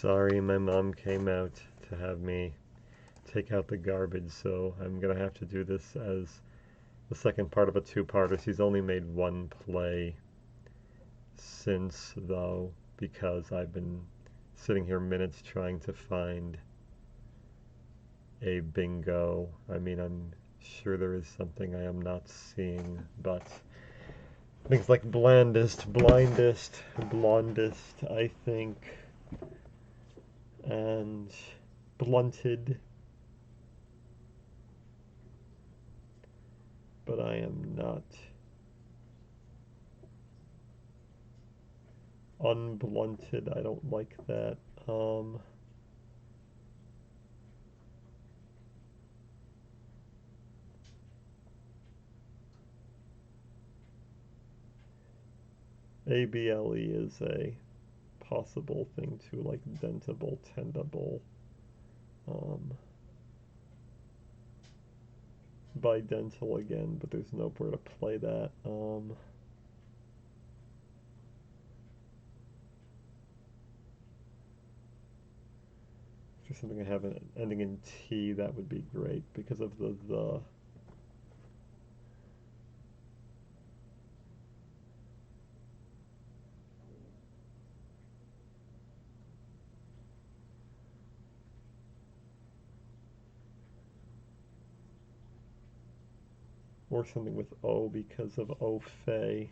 Sorry, my mom came out to have me take out the garbage, so I'm gonna have to do this as the second part of a two-parter. She's only made one play since, though, because I've been sitting here minutes trying to find a bingo. I mean, I'm sure there is something I am not seeing, but things like blandest, blindest, blondest, I think, and blunted, but I am not. Unblunted, I don't like that. ABLE is a possible thing too, like dentable, tendable, bidental again, but there's nowhere to play that. If there's something I have ending in T, that would be great because of the. Or something with O because of au fait,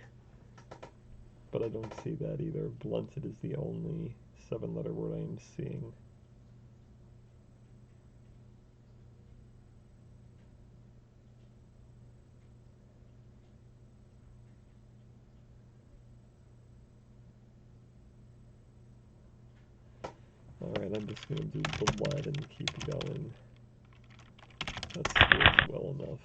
but I don't see that either. Blunted is the only 7-letter word I am seeing. Alright, I'm just going to do bled and keep going. That scores well enough.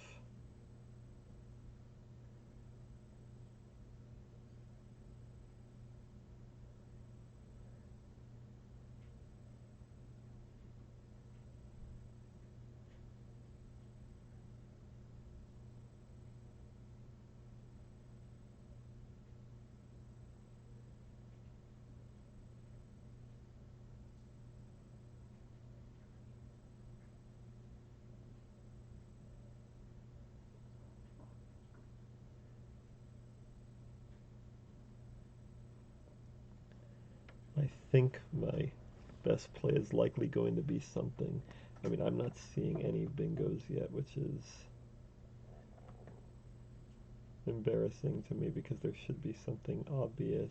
I think my best play is likely going to be something. I mean, I'm not seeing any bingos yet, which is embarrassing to me because there should be something obvious.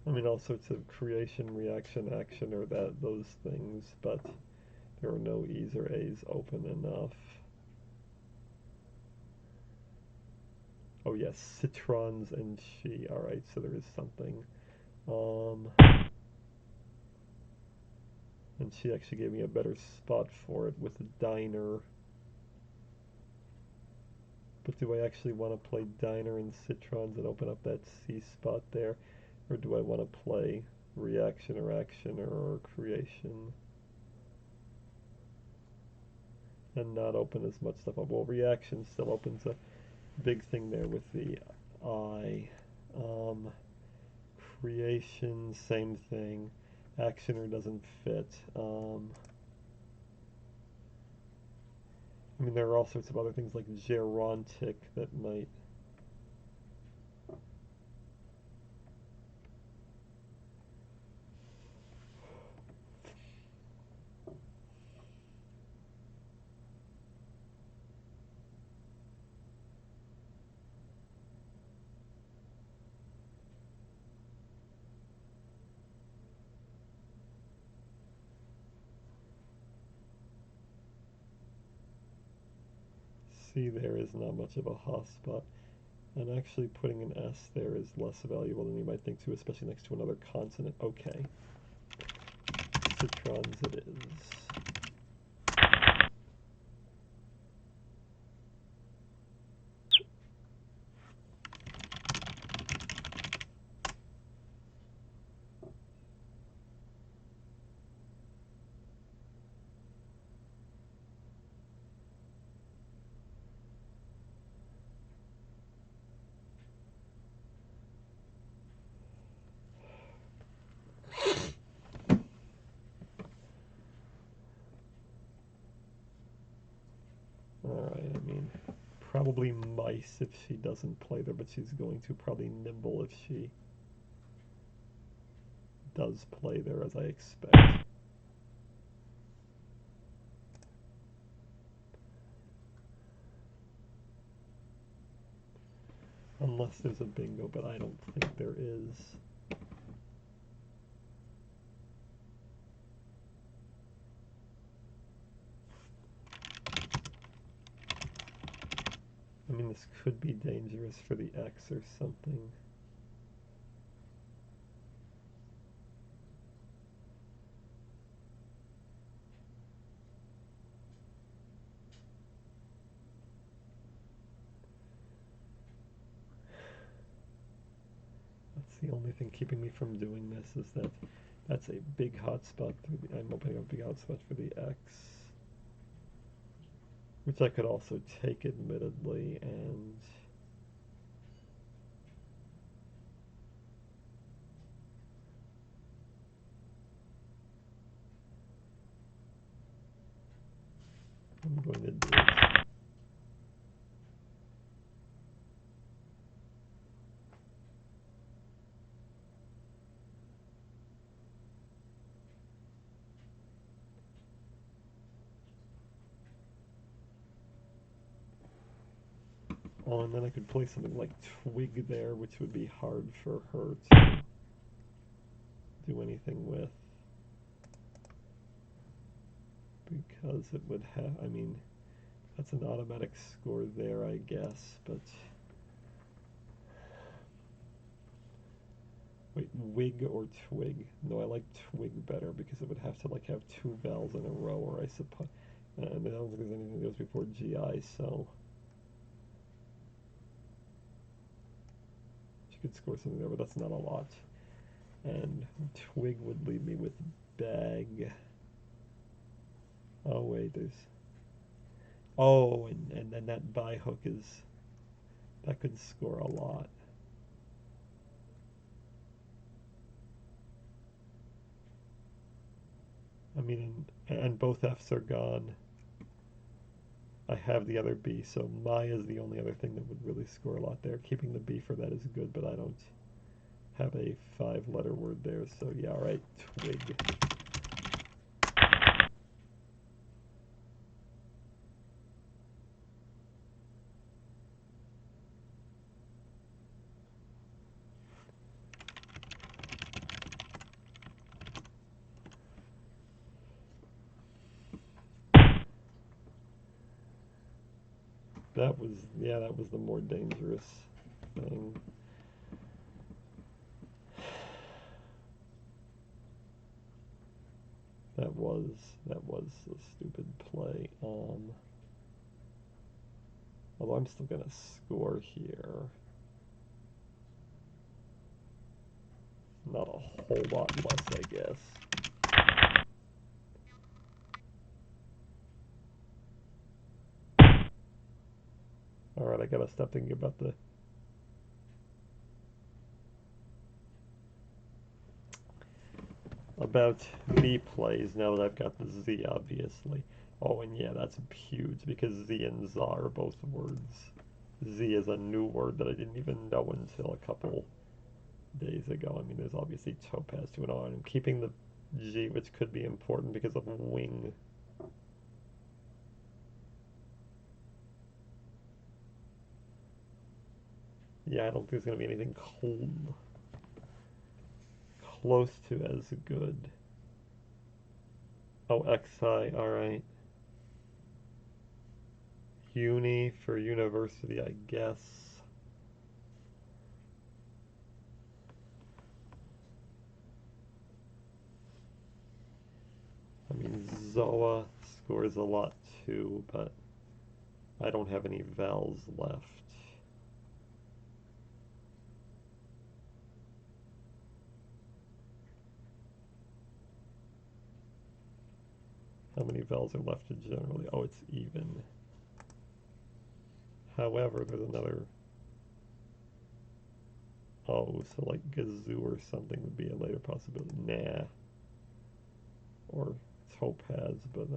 I mean, all sorts of creation, reaction, action, or those things, but there are no E's or A's open enough. Oh yes, citrons and she. Alright, so there is something. And she actually gave me a better spot for it with a diner. But do I actually want to play diner and citrons and open up that C spot there? Or do I want to play reaction or action or creation and not open as much stuff up? Well, reaction still opens a big thing there with the I. Creation, same thing. Actioner doesn't fit. I mean, there are all sorts of other things like gerontic that might. C there is not much of a hotspot. And actually putting an S there is less valuable than you might think too, especially next to another consonant. Okay. Citrons it is. Probably mice if she doesn't play there, but she's going to probably nimble if she does play there, as I expect. Unless there's a bingo, but I don't think there is. I mean, this could be dangerous for the X or something. That's the only thing keeping me from doing this, is that that's a big hotspot. I'm opening a big hotspot for the X, which I could also take, admittedly, and I'm going to do it. Oh, and then I could play something like Twig there, which would be hard for her to do anything with. Because it would have, I mean, that's an automatic score there, I guess, but... Wait, wig or twig? No, I like twig better because it would have to like have two vowels in a row, or I suppose... And I don't think there's anything that goes before GI, so... She could score something there, but that's not a lot. And twig would leave me with bag. Oh, wait, there's... Oh, and then that by hook is... That could score a lot. I mean, and both F's are gone. I have the other B, so Maya is the only other thing that would really score a lot there. Keeping the B for that is good, but I don't have a 5-letter word there, so yeah, alright, twig. That was, yeah, that was the more dangerous thing. That was a stupid play. Although I'm still gonna score here. Not a whole lot less, I guess. Alright, I gotta stop thinking about the... About B plays now that I've got the Z, obviously. Oh, and yeah, that's huge, because Z and Z are both words. Z is a new word that I didn't even know until a couple days ago. I mean, there's obviously topaz to it on. I'm keeping the G, which could be important because of wing. Yeah, I don't think there's going to be anything close to as good. Oh, XI, alright. Uni for university, I guess. I mean, Zoa scores a lot too, but I don't have any vowels left. How many vowels are left generally? Oh, it's even. However, there's another... Oh, so like Gazoo or something would be a later possibility. Nah. Or Topaz, but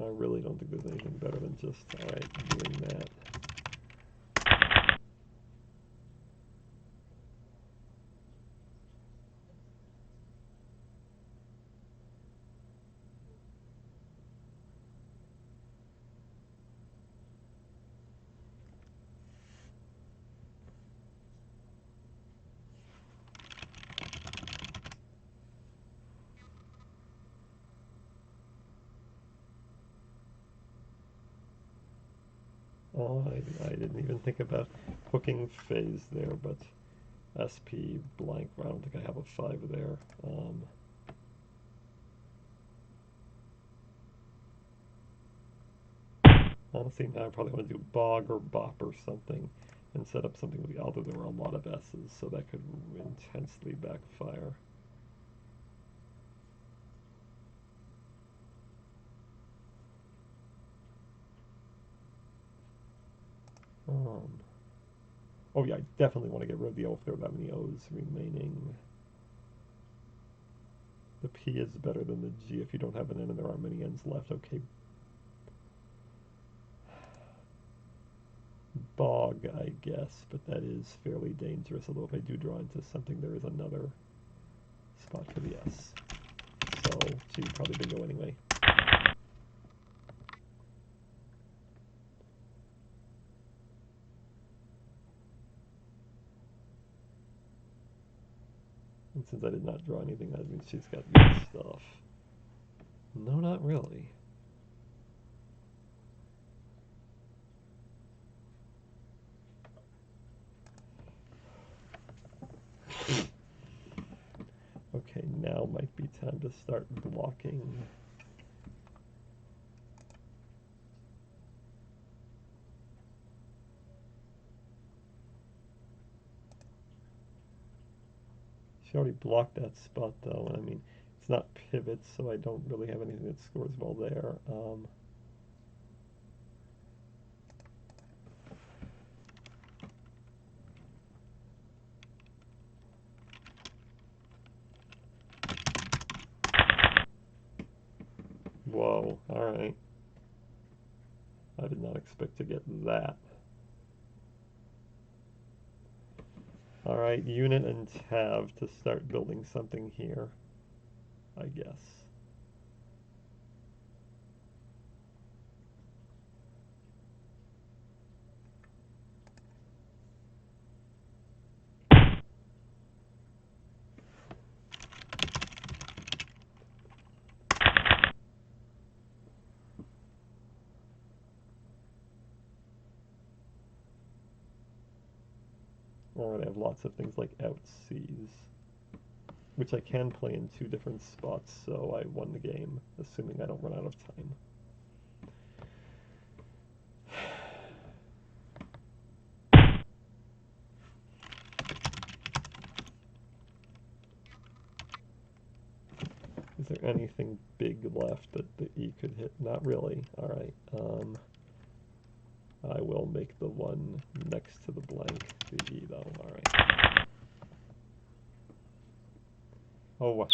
I really don't think there's anything better than just, alright, doing that. Oh, I didn't even think about hooking phase there, but SP blank, I don't think I have a 5 there. Honestly, now I probably want to do bog or bop or something and set up something with the, although there were a lot of S's, so that could intensely backfire. Oh yeah, I definitely want to get rid of the O if there are that many O's remaining. The P is better than the G if you don't have an N and there aren't many N's left. Okay. Bog, I guess, but that is fairly dangerous, although if I do draw into something, there is another spot for the S. So, G probably bingo anyway. And since I did not draw anything, that means she's got good stuff. No, not really. Okay, now might be time to start blocking. She already blocked that spot though, and I mean, it's not pivots, so I don't really have anything that scores well there. Whoa, alright. I did not expect to get that. Alright, unit and tab to start building something here, I guess. Alright, I have lots of things like out C's, which I can play in 2 different spots, so I won the game, assuming I don't run out of time. Is there anything big left that the E could hit? Not really. Alright, I will make the one next to the blank the E though, alright. Oh,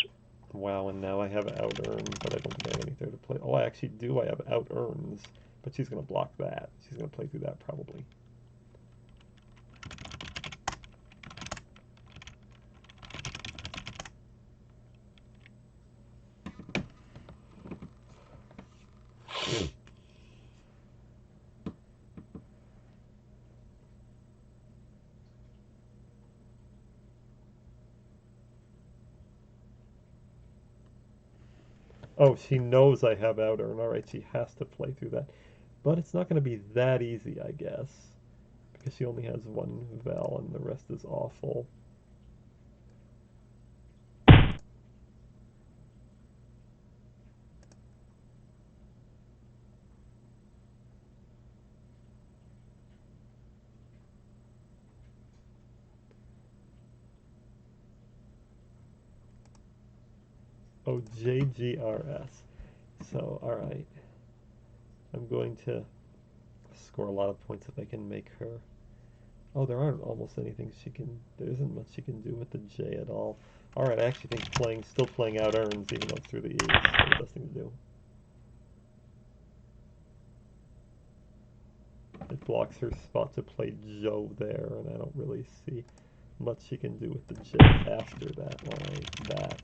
wow, and now I have out earn, but I don't think I have anything to play. Oh, I actually do, I have out earns, but she's going to block that. She's going to play through that probably. Oh, she knows I have out earn. Alright, she has to play through that. But it's not going to be that easy, I guess, because she only has one val and the rest is awful. Oh, JGRS. So, alright. I'm going to score a lot of points if I can make her. Oh, there aren't almost anything she can, there isn't much she can do with the J at all. Alright, I actually think still playing out earns, even though it's through the E, is the best thing to do. blocks her spot to play Joe there, and I don't really see much she can do with the J after that like that.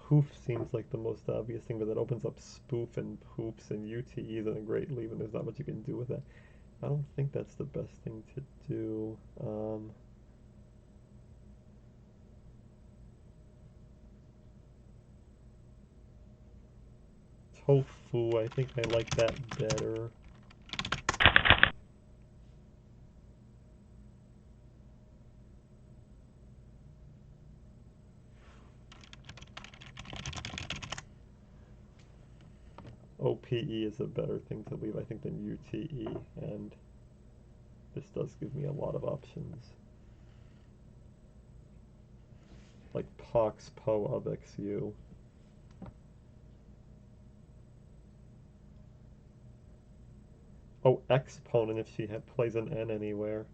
Poof seems like the most obvious thing, but that opens up spoof and poops, and UTE isn't a great leave, and there's not much you can do with that. I don't think that's the best thing to do. Tofu, I think I like that better. OPE is a better thing to leave, I think, than UTE, and this does give me a lot of options. Like Pox, Po, of XU. Oh, exponent if she plays an N anywhere.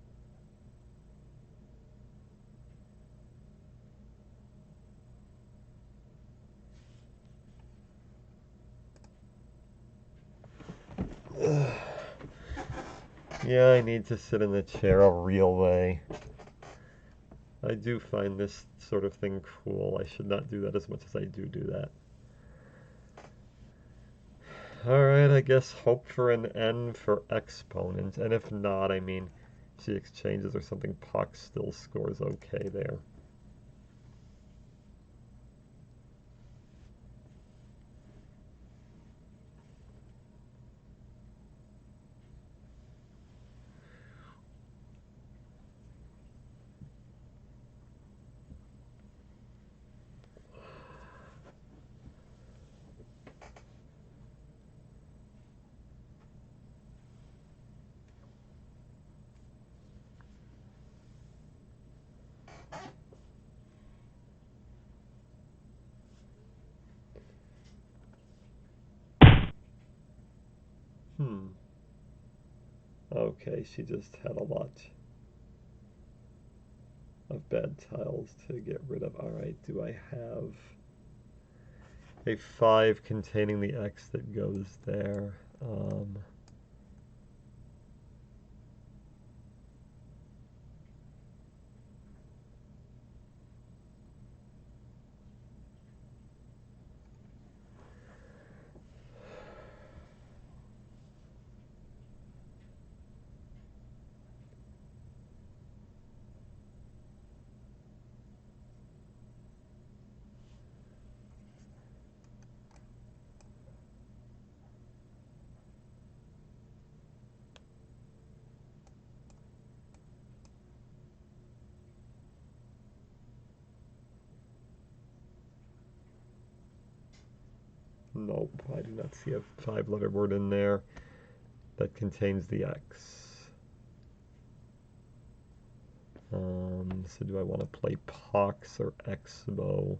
Yeah, I need to sit in the chair a real way. I do find this sort of thing cool. I should not do that as much as I do that. Alright, I guess hope for an N for exponent, and if not, I mean, she exchanges or something, Puck still scores okay there. Okay, she just had a lot of bad tiles to get rid of. Alright, do I have a 5 containing the X that goes there? Nope, I do not see a 5-letter word in there that contains the X. So do I want to play Pox or Expo?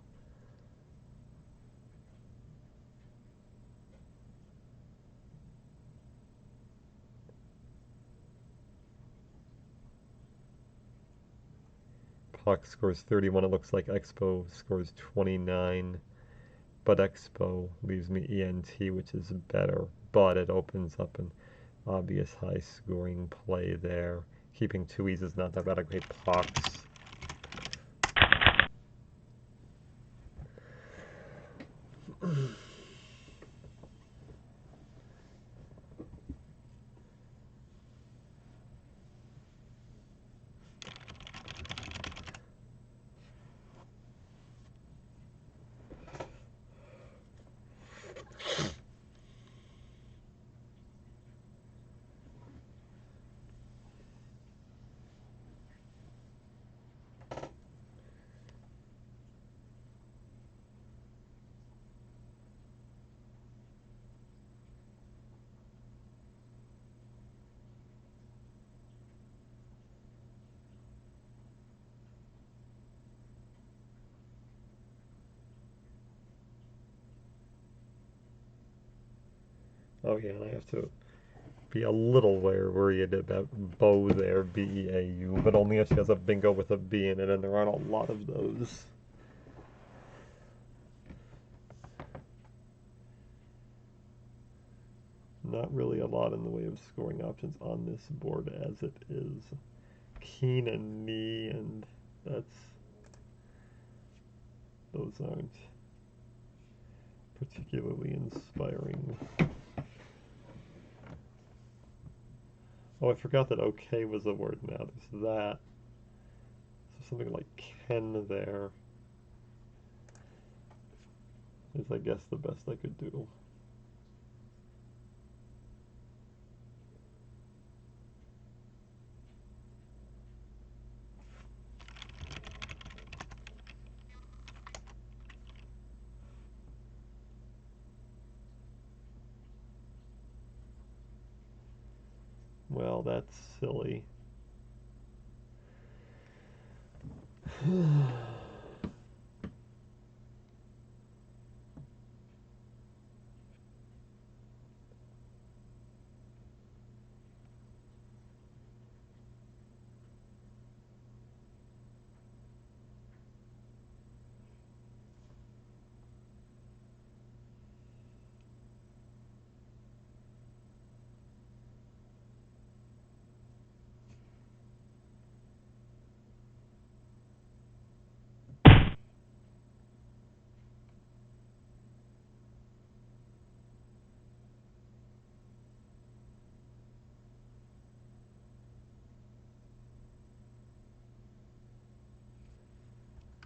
Pox scores 31, it looks like Expo scores 29, but Expo leaves me ENT, which is better, but it opens up an obvious high scoring play there. Keeping 2 E's is not that bad. I play Pox. Oh yeah, and I have to be a little worried about Beau there, B-E-A-U, but only if she has a bingo with a B in it, and there aren't a lot of those. Not really a lot in the way of scoring options on this board as it is. Keen and knee, and those aren't particularly inspiring. Oh, I forgot that okay was a word now. There's that. So something like Ken there is, I guess, the best I could do. Well, that's silly.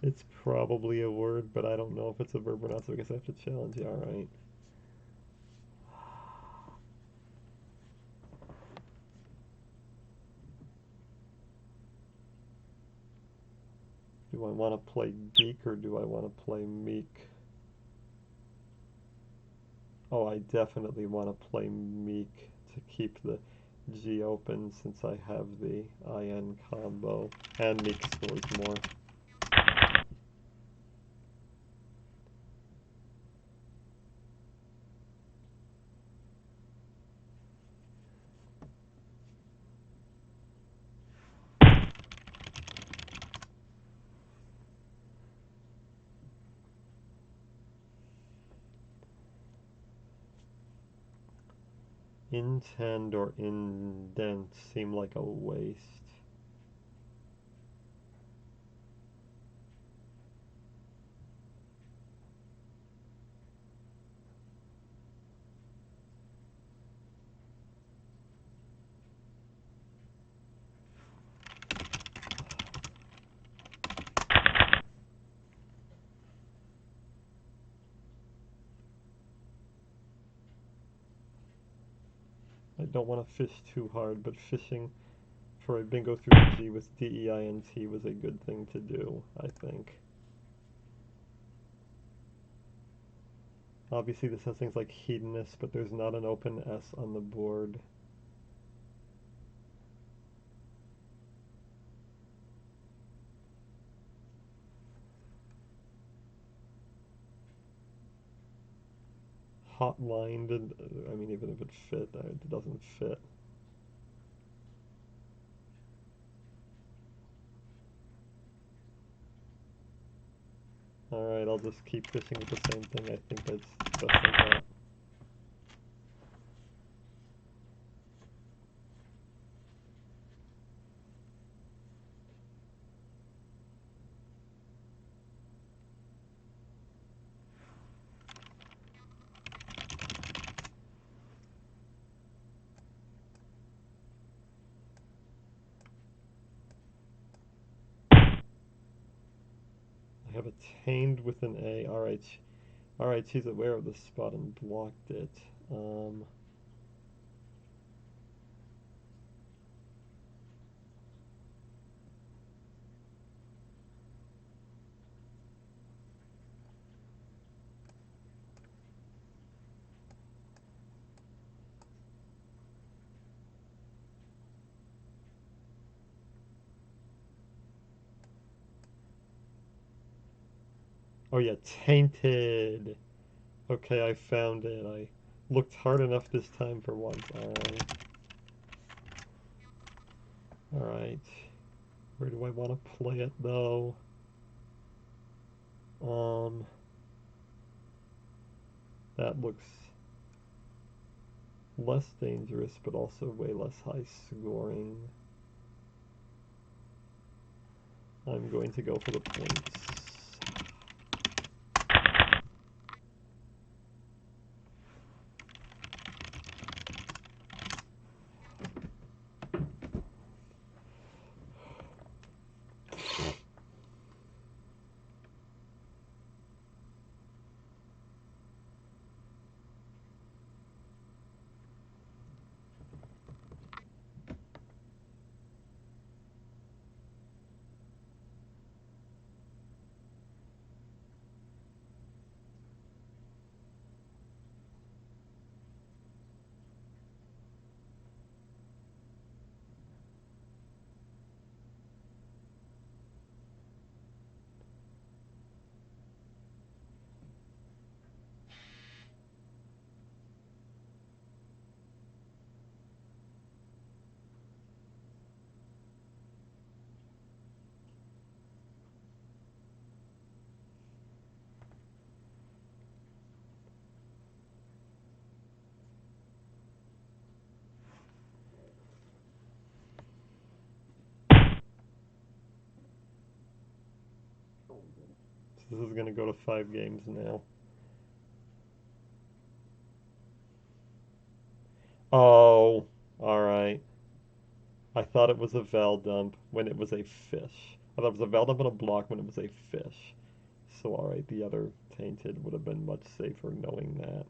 It's probably a word, but I don't know if it's a verb or not, so I guess I have to challenge you. Alright. Do I want to play geek or do I want to play meek? Oh, I definitely want to play meek to keep the G open since I have the IN combo, and meek scores more. Intend or indent seem like a waste. I don't want to fish too hard, but fishing for a bingo through the G with D-E-I-N-T was a good thing to do, I think. Obviously this has things like hedonist, but there's not an open S on the board. Hotlined, and I mean, even if it fit, it doesn't fit. Alright, I'll just keep fishing with the same thing. I think that's the best I got. I have attained with an A. Alright, she's aware of the spot and blocked it. Oh yeah, tainted. Okay, I found it. Looked hard enough this time for once. Alright. Where do I want to play it though? That looks less dangerous, but also way less high scoring. I'm going to go for the points. So this is going to go to 5 games now. Oh, alright. I thought it was a Val dump when it was a fish. I thought it was a Val dump on a block when it was a fish. So alright, the other tainted would have been much safer knowing that.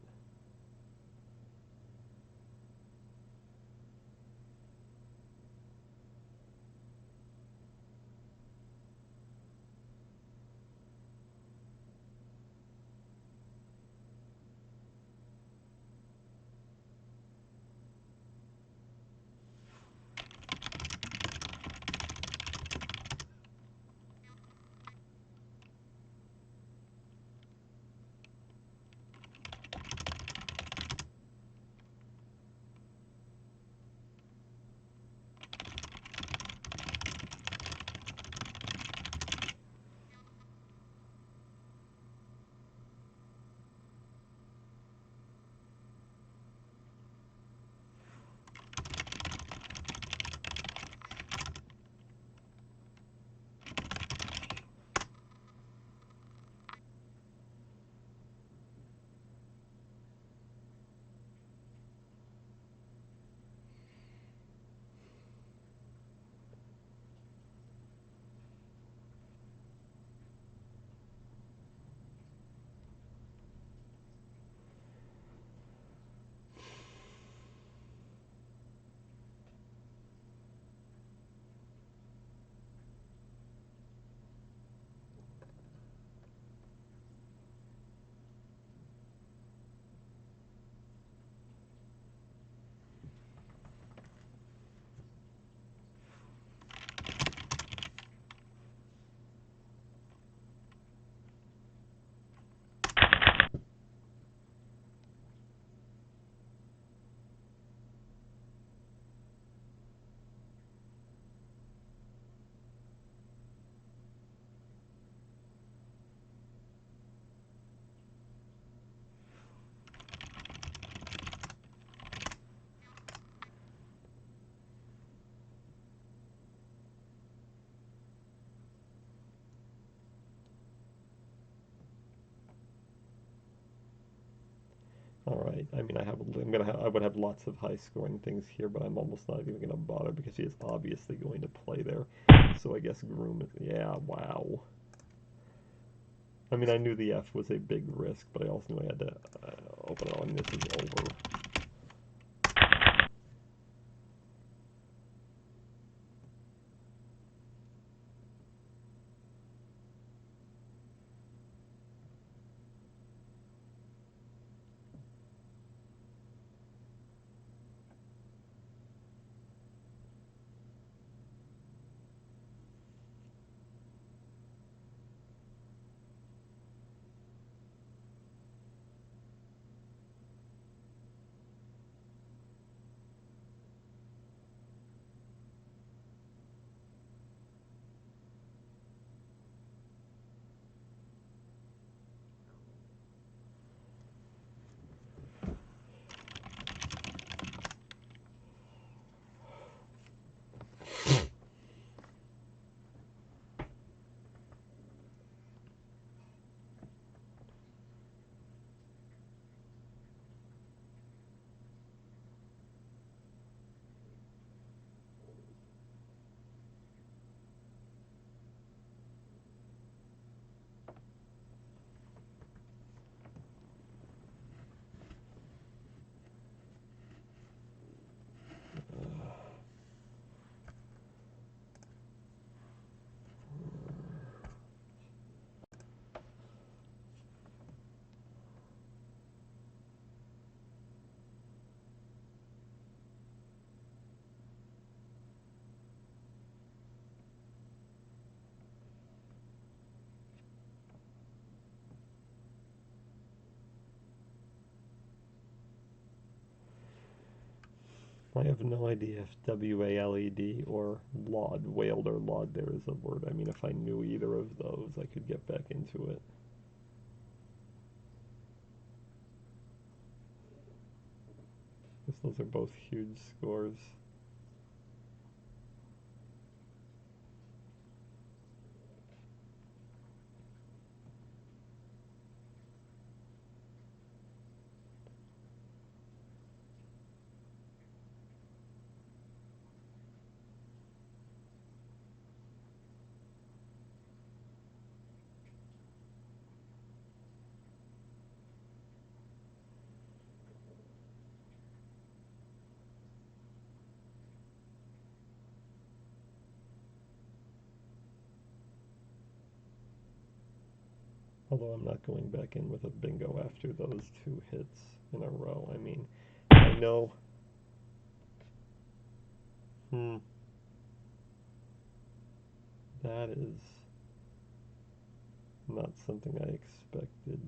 Alright, I mean, I would have lots of high scoring things here, but I'm almost not even gonna bother because he is obviously going to play there. So I guess Groom is, yeah, wow. I mean, I knew the F was a big risk, but I also knew I had to open it on this is over. I have no idea if W-A-L-E-D or laud, wailed or laud there is a word. I mean, if I knew either of those, I could get back into it. Because those are both huge scores. Although I'm not going back in with a bingo after those two hits in a row. I mean, I know. That is not something I expected.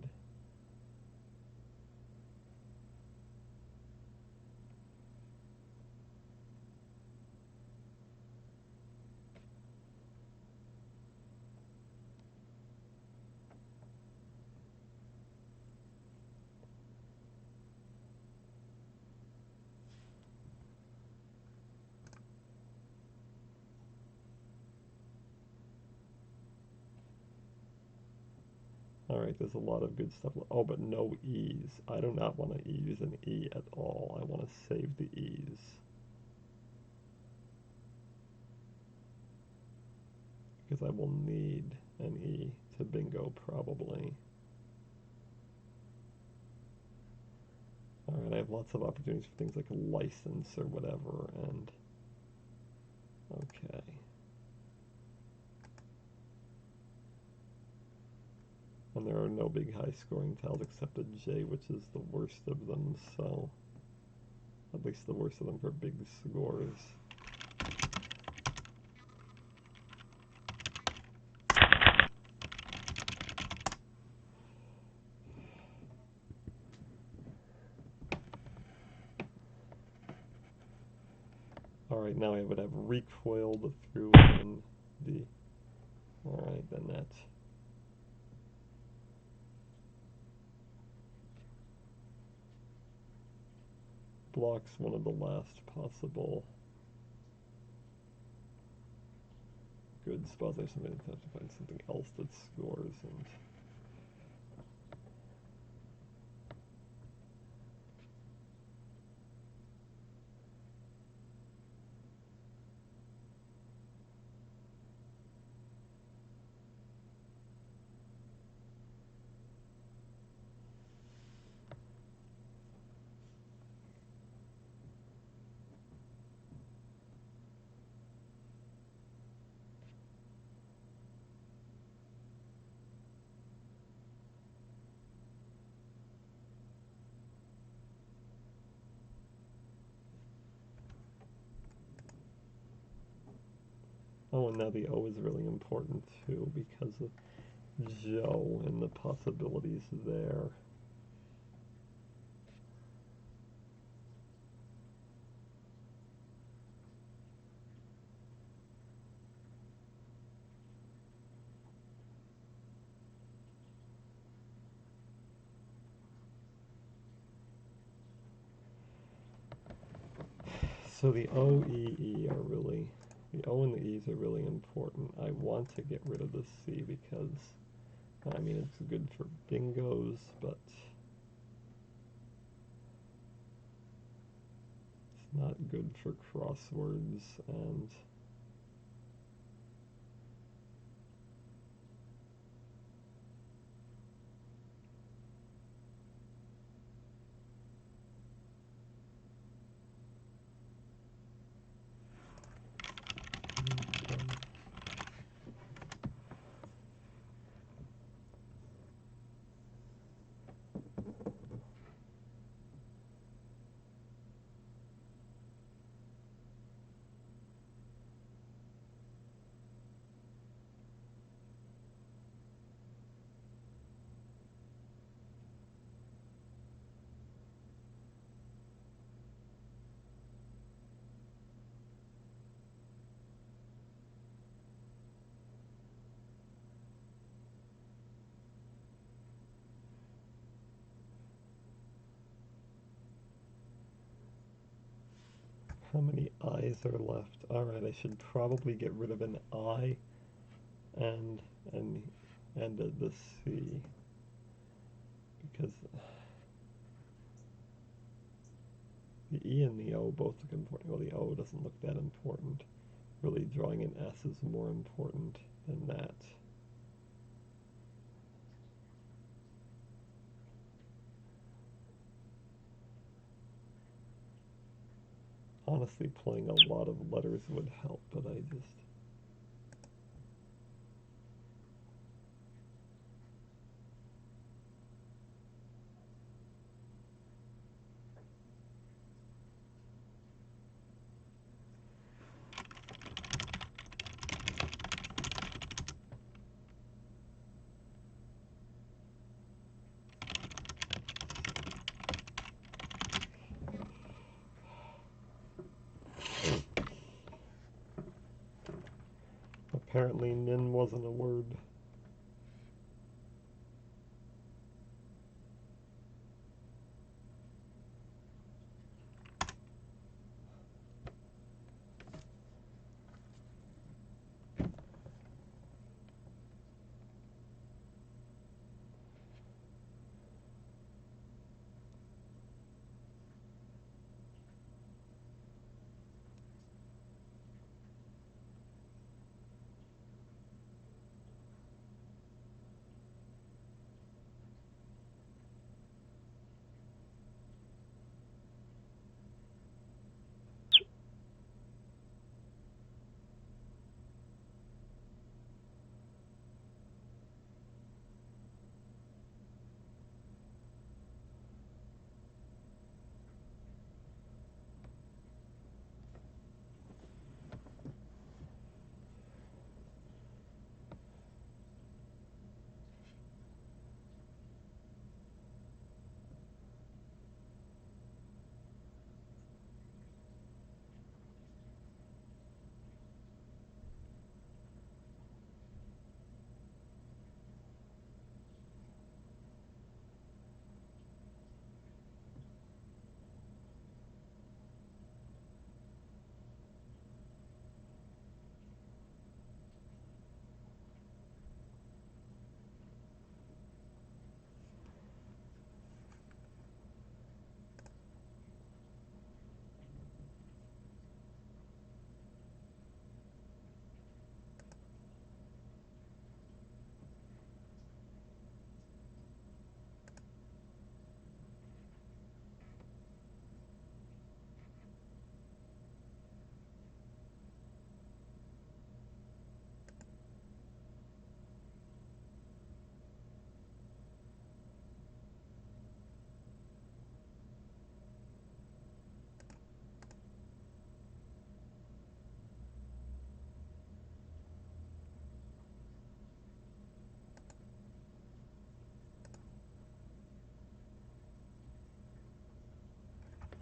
Alright, there's a lot of good stuff. Oh, but no E's. I do not want to use an E at all. I want to save the E's. Because I will need an E to bingo, probably. Alright, I have lots of opportunities for things like a license or whatever, and... Okay. And there are no big high-scoring tiles except a J, which is the worst of them, so... At least the worst of them for big scores. Alright, now I would have recoiled through in the... Alright, then that... blocks one of the last possible good spots. There's something to have to find something else that scores, and... Oh, and now the O is really important too because of Joe and the possibilities there. So the O, E, E are really... The O and the E's are really important. I want to get rid of the C because, I mean, it's good for bingos, but it's not good for crosswords, and How many I's are left? Alright, I should probably get rid of an I and and the C, because the E and the O both look important. Well, the O doesn't look that important. Really, drawing an S is more important than that. Honestly, playing a lot of letters would help, but I just... Apparently, nin wasn't a word.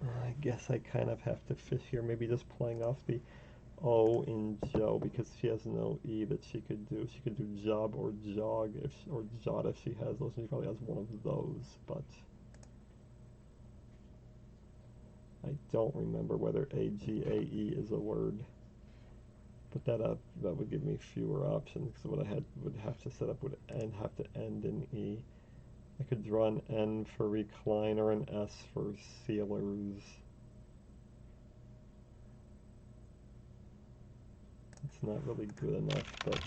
I guess I kind of have to fish here, maybe just playing off the O in Joe, because she has no E that she could do. She could do job or jog, or jot if she has those, and she probably has one of those, but I don't remember whether AGAE is a word. But that would give me fewer options, because what I would have to set up would have to end in E. I could draw an N for recline or an S for sealers. It's not really good enough, but...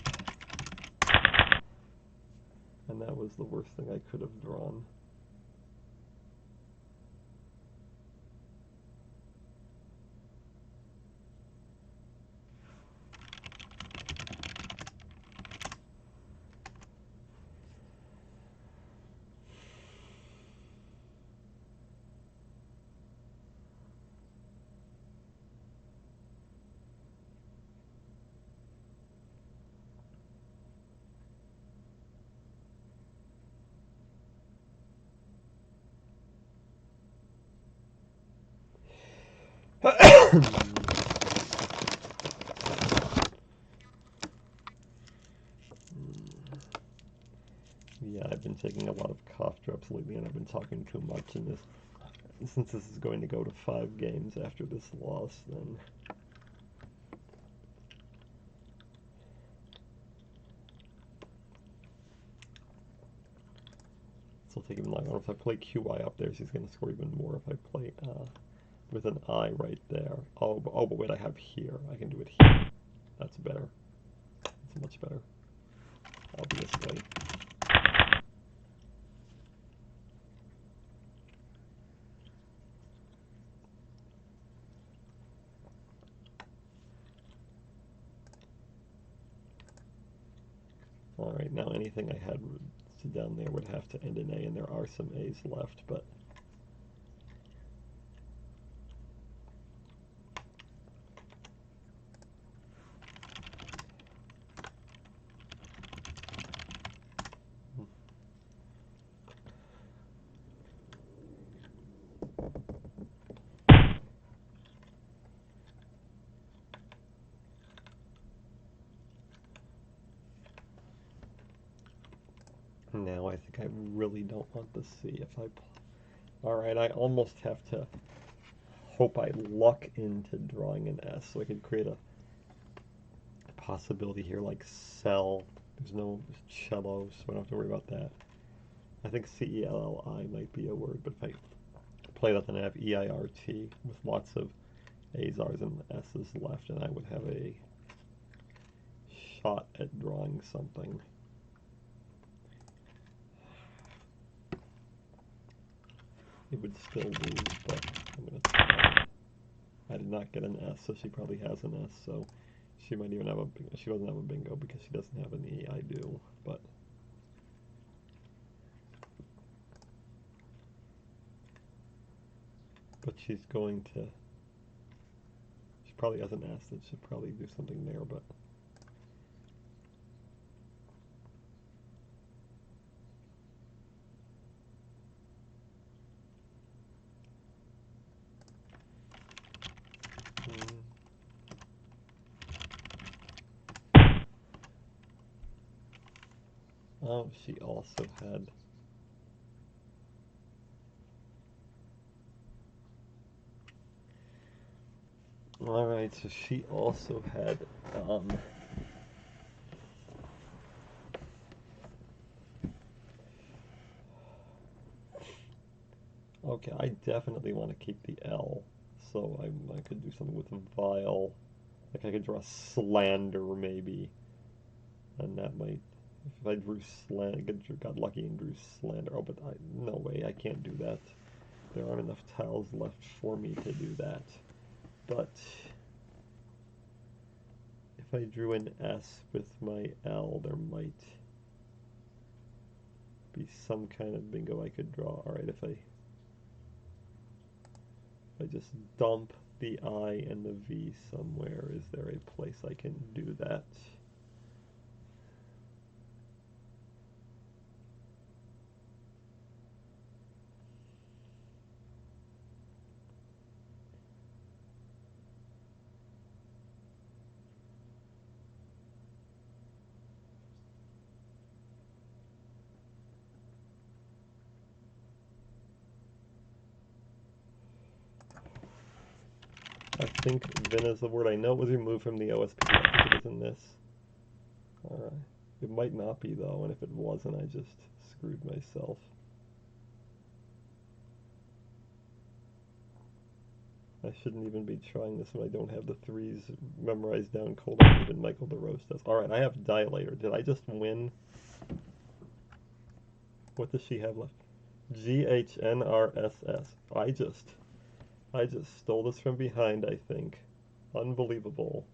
And that was the worst thing I could have drawn. Yeah, I've been taking a lot of cough drops lately, and I've been talking too much in this. since this is going to go to 5 games after this loss, then this will take even longer. If I play QI up there, she's going to score even more. If I play with an I right there. Oh, but wait, I have here. I can do it here. That's better. That's much better, obviously. Alright, now anything I had down there would have to end in A, and there are some A's left, but now I think I really don't want the C. If I alright, I almost have to hope I luck into drawing an S, so I could create a possibility here like cell. There's no cello, so I don't have to worry about that. I think C-E-L-L-I might be a word, but if I play that, then I have E-I-R-T with lots of A's, R's, and S's left, and I would have a shot at drawing something. It would still lose, but I'm going to try. I did not get an S, so she probably has an S, so she might even have a bingo. She doesn't have a bingo because she doesn't have an E. I do, but she's going to, she probably has an S that should probably do something there, but oh, she also had, alright, so she also had, okay, I definitely want to keep the L, so I could do something with vile, like I could draw slander maybe, and that might, if I drew slander, got lucky and drew slander, oh, but no way, I can't do that. There aren't enough tiles left for me to do that. But if I drew an S with my L, there might be some kind of bingo I could draw. Alright, if I just dump the I and the V somewhere, is there a place I can do that? I think Vin is the word. I know it was removed from the OSP. I think it is in this. Alright. It might not be, though, and if it wasn't, I just screwed myself. I shouldn't even be trying this when I don't have the 3s memorized down cold. Even Michael DeRose does. Alright, I have Dilator. Did I just win? What does she have left? GHNRSS. I just stole this from behind, I think. Unbelievable.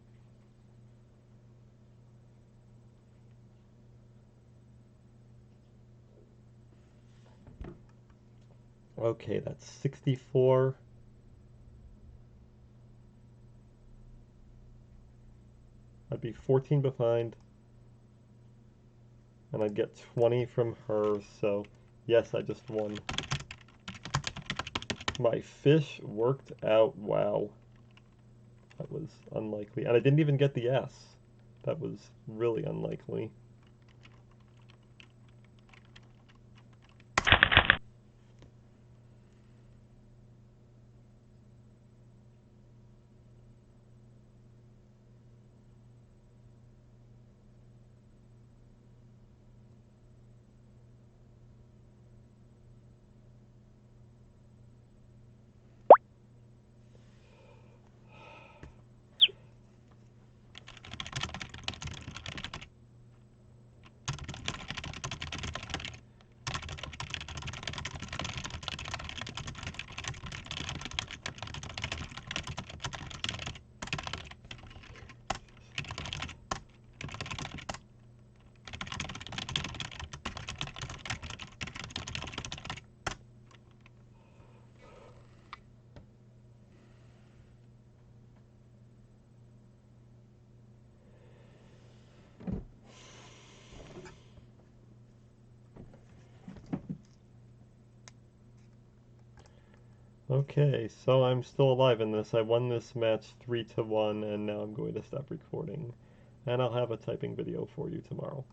Okay, that's 64. I'd be 14 behind. And I'd get 20 from her, so yes, I just won. My fish worked out. Wow. That was unlikely. And I didn't even get the S. That was really unlikely. Okay, so I'm still alive in this. I won this match 3-1, and now I'm going to stop recording. And I'll have a typing video for you tomorrow.